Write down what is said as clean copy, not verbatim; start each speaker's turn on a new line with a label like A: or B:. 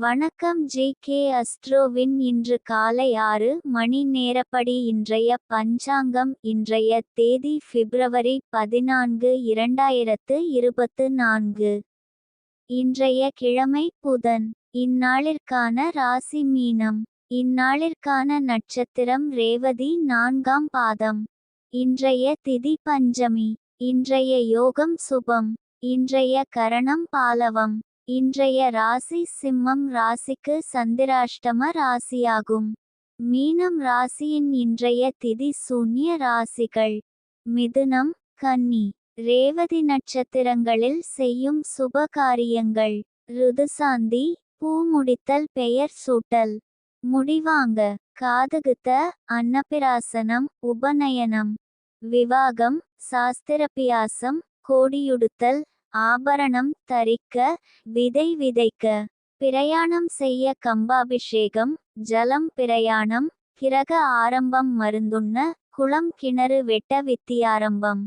A: வணக்கம் ஜே.கே. அஸ்ட்ரோவின் இன்று காலை 6 மணி நேரப்படி இன்றைய பஞ்சாங்கம். இன்றைய தேதி பிப்ரவரி 14, 2024. இன்றைய கிழமை புதன். இந்நாளிற்கான ராசி மீனம். இந்நாளிற்கான நட்சத்திரம் ரேவதி 4ஆம் பாதம். இன்றைய திதி பஞ்சமி. இன்றைய யோகம் சுபம். இன்றைய கரணம் பாலவம். இன்றைய ராசி சிம்மம் ராசிக்கு சந்திராஷ்டம ராசியாகும். மீனம் ராசியின் இன்றைய திதி சூன்ய ராசிகள்: மிதுனம், கன்னி. ரேவதி நட்சத்திரங்களில் செய்யும் சுப காரியங்கள்: ருதுசாந்தி, பூ முடித்தல், பெயர் சூட்டல், முடிவாங்க, காதுகுத்த, அன்னபிராசனம், உபநயனம், விவாகம், சாஸ்திரபியாசம், கோடியுடுத்தல், ஆபரணம் தரிக்க, விதை விதைக்க, பிரயாணம் செய்ய, கம்பாபிஷேகம், ஜலம் பிரயாணம், கிரக ஆரம்பம், மருந்துண்ண, குளம் கிணறு வெட்ட, வித்தியாரம்பம்.